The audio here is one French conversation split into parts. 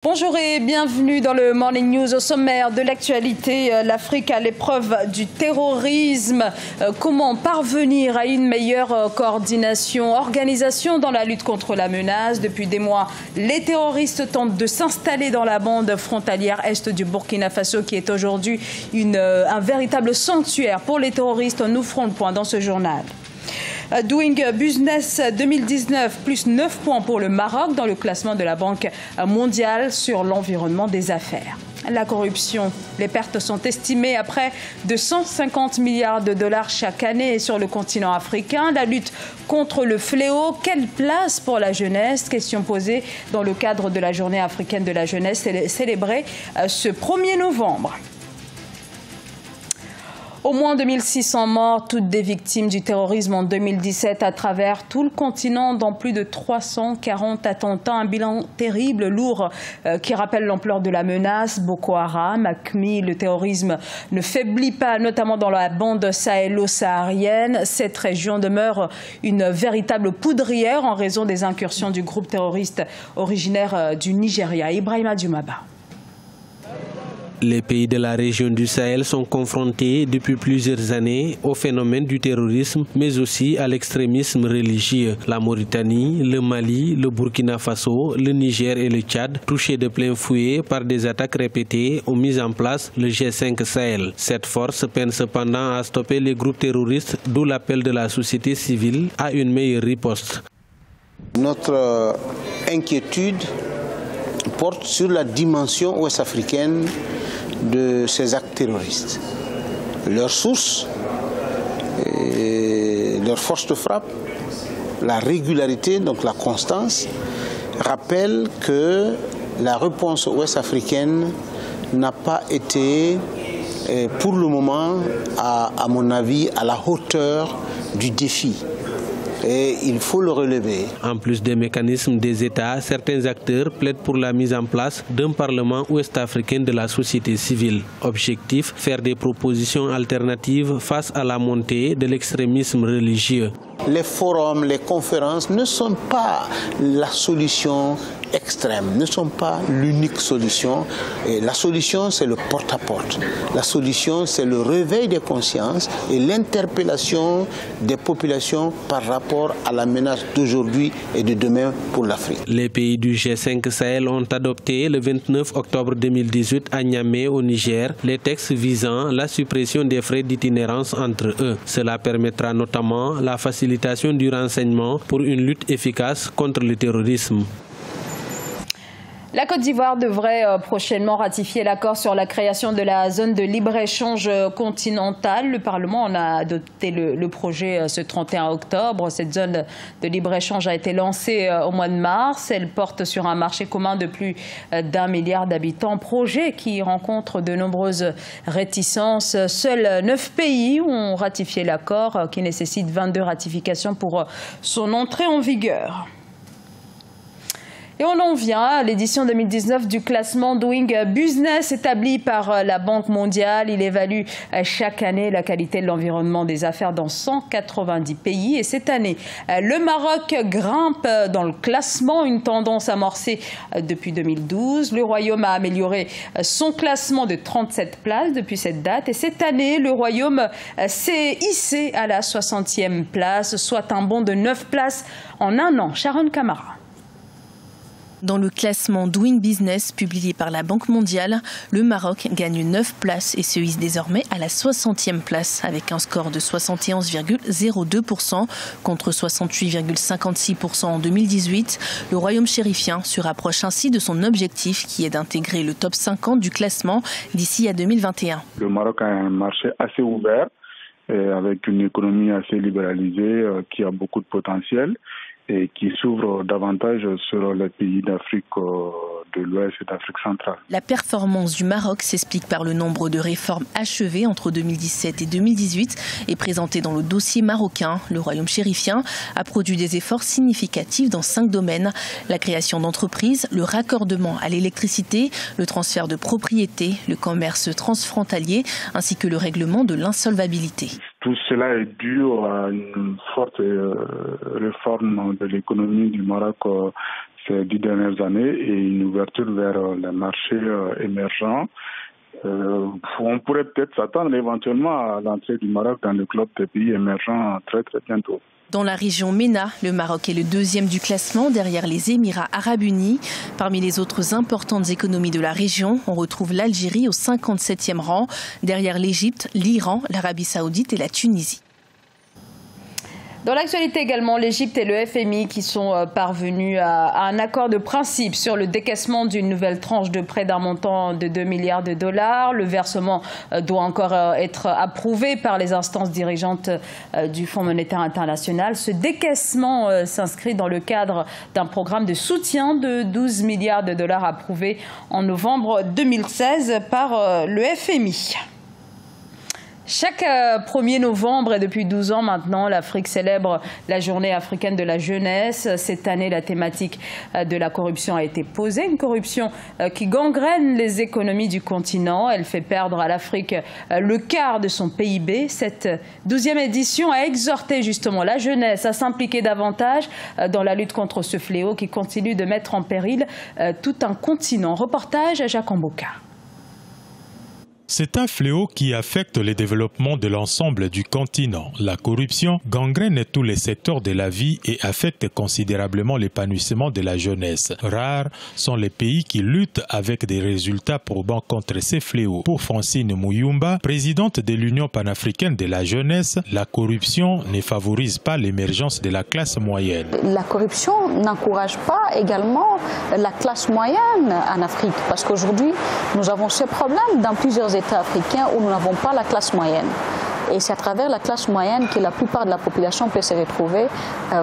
Bonjour et bienvenue dans le Morning News. Au sommaire de l'actualité, l'Afrique à l'épreuve du terrorisme. Comment parvenir à une meilleure coordination, organisation dans la lutte contre la menace? Depuis des mois, les terroristes tentent de s'installer dans la bande frontalière est du Burkina Faso qui est aujourd'hui un véritable sanctuaire pour les terroristes. Nous ferons le point dans ce journal. Doing Business 2019, plus 9 points pour le Maroc dans le classement de la Banque mondiale sur l'environnement des affaires. La corruption, les pertes sont estimées à près de 150 milliards de dollars chaque année sur le continent africain. La lutte contre le fléau, quelle place pour la jeunesse? Question posée dans le cadre de la Journée africaine de la jeunesse célébrée ce 1er novembre. Au moins 2600 morts, toutes des victimes du terrorisme en 2017 à travers tout le continent dans plus de 340 attentats. Un bilan terrible, lourd, qui rappelle l'ampleur de la menace. Boko Haram, AQMI, le terrorisme ne faiblit pas, notamment dans la bande sahélo-saharienne. Cette région demeure une véritable poudrière en raison des incursions du groupe terroriste originaire du Nigeria. Ibrahima Djoumaba. Les pays de la région du Sahel sont confrontés depuis plusieurs années au phénomène du terrorisme, mais aussi à l'extrémisme religieux. La Mauritanie, le Mali, le Burkina Faso, le Niger et le Tchad, touchés de plein fouet par des attaques répétées, ont mis en place le G5 Sahel. Cette force peine cependant à stopper les groupes terroristes, d'où l'appel de la société civile à une meilleure riposte. Notre inquiétude porte sur la dimension ouest-africaine de ces actes terroristes. Leur source, leur force de frappe, la régularité, donc la constance, rappellent que la réponse ouest-africaine n'a pas été, pour le moment, à mon avis, à la hauteur du défi. Et il faut le relever. En plus des mécanismes des États, certains acteurs plaident pour la mise en place d'un parlement ouest-africain de la société civile. Objectif, faire des propositions alternatives face à la montée de l'extrémisme religieux. Les forums, les conférences ne sont pas la solution extrême, ne sont pas l'unique solution. Et la solution, c'est le porte-à-porte. La solution, c'est le réveil des consciences et l'interpellation des populations par rapport à la menace d'aujourd'hui et de demain pour l'Afrique. Les pays du G5 Sahel ont adopté le 29 octobre 2018 à Niamey au Niger les textes visant la suppression des frais d'itinérance entre eux. Cela permettra notamment la facilitation du renseignement pour une lutte efficace contre le terrorisme. La Côte d'Ivoire devrait prochainement ratifier l'accord sur la création de la zone de libre-échange continentale. Le Parlement en a adopté le projet ce 31 octobre. Cette zone de libre-échange a été lancée au mois de mars. Elle porte sur un marché commun de plus d'1 milliard d'habitants. Projet qui rencontre de nombreuses réticences. Seuls 9 pays ont ratifié l'accord qui nécessite 22 ratifications pour son entrée en vigueur. Et on en vient à l'édition 2019 du classement Doing Business établi par la Banque mondiale. Il évalue chaque année la qualité de l'environnement des affaires dans 190 pays. Et cette année, le Maroc grimpe dans le classement, une tendance amorcée depuis 2012. Le Royaume a amélioré son classement de 37 places depuis cette date. Et cette année, le Royaume s'est hissé à la 60e place, soit un bond de 9 places en un an. Sharon Kamara. Dans le classement Doing Business publié par la Banque mondiale, le Maroc gagne 9 places et se hisse désormais à la 60e place avec un score de 71,02% contre 68,56% en 2018. Le Royaume chérifien se rapproche ainsi de son objectif qui est d'intégrer le top 50 du classement d'ici à 2021. Le Maroc a un marché assez ouvert avec une économie assez libéralisée qui a beaucoup de potentiel et qui s'ouvre davantage sur les pays d'Afrique de l'Ouest et d'Afrique centrale. La performance du Maroc s'explique par le nombre de réformes achevées entre 2017 et 2018 et présentées dans le dossier marocain. Le Royaume chérifien a produit des efforts significatifs dans 5 domaines. La création d'entreprises, le raccordement à l'électricité, le transfert de propriété, le commerce transfrontalier ainsi que le règlement de l'insolvabilité. Tout cela est dû à une forte réforme de l'économie du Maroc ces 10 dernières années et une ouverture vers les marchés émergents. On pourrait peut-être s'attendre éventuellement à l'entrée du Maroc dans le club des pays émergents très bientôt. Dans la région MENA, le Maroc est le 2e du classement derrière les Émirats arabes unis. Parmi les autres importantes économies de la région, on retrouve l'Algérie au 57e rang, derrière l'Égypte, l'Iran, l'Arabie saoudite et la Tunisie. Dans l'actualité également, l'Égypte et le FMI qui sont parvenus à un accord de principe sur le décaissement d'une nouvelle tranche de prêt d'un montant de 2 milliards de dollars. Le versement doit encore être approuvé par les instances dirigeantes du Fonds monétaire international. Ce décaissement s'inscrit dans le cadre d'un programme de soutien de 12 milliards de dollars approuvé en novembre 2016 par le FMI. Chaque 1er novembre et depuis 12 ans maintenant, l'Afrique célèbre la journée africaine de la jeunesse. Cette année, la thématique de la corruption a été posée. Une corruption qui gangrène les économies du continent. Elle fait perdre à l'Afrique le quart de son PIB. Cette 12e édition a exhorté justement la jeunesse à s'impliquer davantage dans la lutte contre ce fléau qui continue de mettre en péril tout un continent. Reportage à Jacques Amboka. C'est un fléau qui affecte le développement de l'ensemble du continent. La corruption gangrène tous les secteurs de la vie et affecte considérablement l'épanouissement de la jeunesse. Rares sont les pays qui luttent avec des résultats probants contre ces fléaux. Pour Francine Mouyumba, présidente de l'Union panafricaine de la jeunesse, la corruption ne favorise pas l'émergence de la classe moyenne. La corruption n'encourage pas également la classe moyenne en Afrique parce qu'aujourd'hui, nous avons ce problème dans plusieurs États africains où nous n'avons pas la classe moyenne. Et c'est à travers la classe moyenne que la plupart de la population peut se retrouver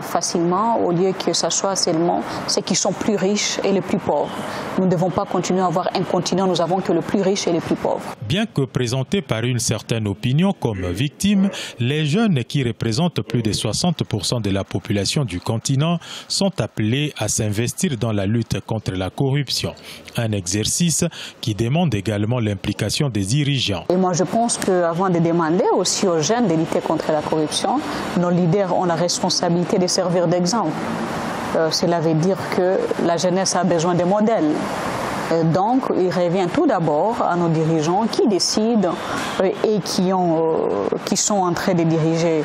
facilement, au lieu que ce soit seulement ceux qui sont plus riches et les plus pauvres. Nous ne devons pas continuer à avoir un continent, nous avons que le plus riche et les plus pauvres. Bien que présentés par une certaine opinion comme victimes, les jeunes qui représentent plus de 60% de la population du continent sont appelés à s'investir dans la lutte contre la corruption. Un exercice qui demande également l'implication des dirigeants. Et moi je pense qu'avant de demander aussi aux jeunes de lutter contre la corruption, nos leaders ont la responsabilité de servir d'exemple. Cela veut dire que la jeunesse a besoin de modèles. Donc, il revient tout d'abord à nos dirigeants qui décident et qui sont en train de diriger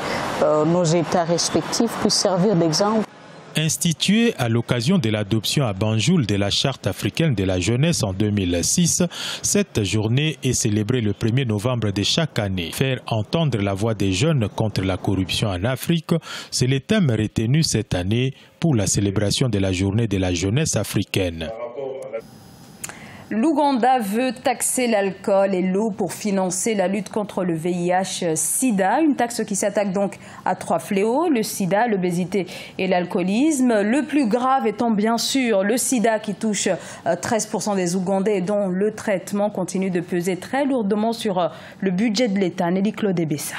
nos États respectifs puissent servir d'exemple. Instituée à l'occasion de l'adoption à Banjul de la Charte africaine de la jeunesse en 2006, cette journée est célébrée le 1er novembre de chaque année. Faire entendre la voix des jeunes contre la corruption en Afrique, c'est le thème retenu cette année pour la célébration de la journée de la jeunesse africaine. L'Ouganda veut taxer l'alcool et l'eau pour financer la lutte contre le VIH-Sida. Une taxe qui s'attaque donc à 3 fléaux, le sida, l'obésité et l'alcoolisme. Le plus grave étant bien sûr le sida qui touche 13% des Ougandais et dont le traitement continue de peser très lourdement sur le budget de l'État. Nelly Claude Bessa.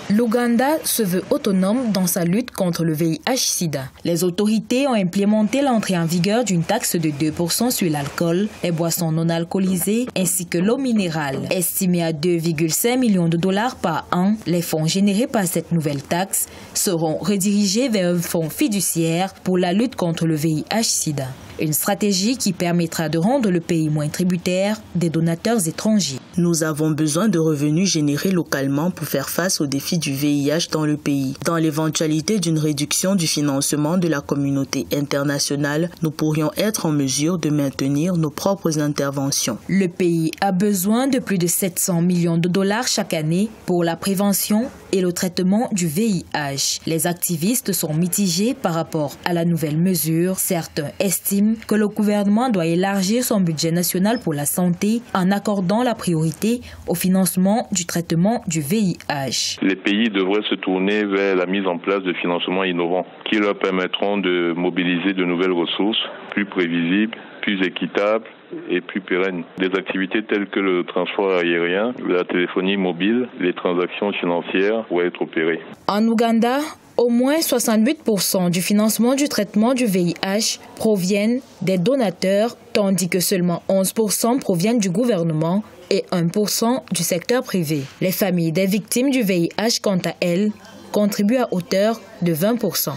L'Ouganda se veut autonome dans sa lutte contre le VIH-Sida. Les autorités ont implémenté l'entrée en vigueur d'une taxe de 2% sur l'alcool, les boissons non alcoolisées ainsi que l'eau minérale. Estimée à 2,5 millions de dollars par an, les fonds générés par cette nouvelle taxe seront redirigés vers un fonds fiduciaire pour la lutte contre le VIH-Sida. Une stratégie qui permettra de rendre le pays moins tributaire des donateurs étrangers. Nous avons besoin de revenus générés localement pour faire face aux défis du VIH dans le pays. Dans l'éventualité d'une réduction du financement de la communauté internationale, nous pourrions être en mesure de maintenir nos propres interventions. Le pays a besoin de plus de 700 millions de dollars chaque année pour la prévention et le traitement du VIH. Les activistes sont mitigés par rapport à la nouvelle mesure. Certains estiment que le gouvernement doit élargir son budget national pour la santé en accordant la priorité au financement du traitement du VIH. Les pays devraient se tourner vers la mise en place de financements innovants qui leur permettront de mobiliser de nouvelles ressources plus prévisibles, plus équitables et plus pérennes. Des activités telles que le transport aérien, la téléphonie mobile, les transactions financières pourraient être opérées. En Ouganda, au moins 68% du financement du traitement du VIH proviennent des donateurs, tandis que seulement 11% proviennent du gouvernement et 1% du secteur privé. Les familles des victimes du VIH, quant à elles, contribuent à hauteur de 20%.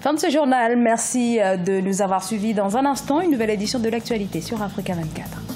Fin de ce journal. Merci de nous avoir suivis. Dans un instant, une nouvelle édition de l'actualité sur Africa 24.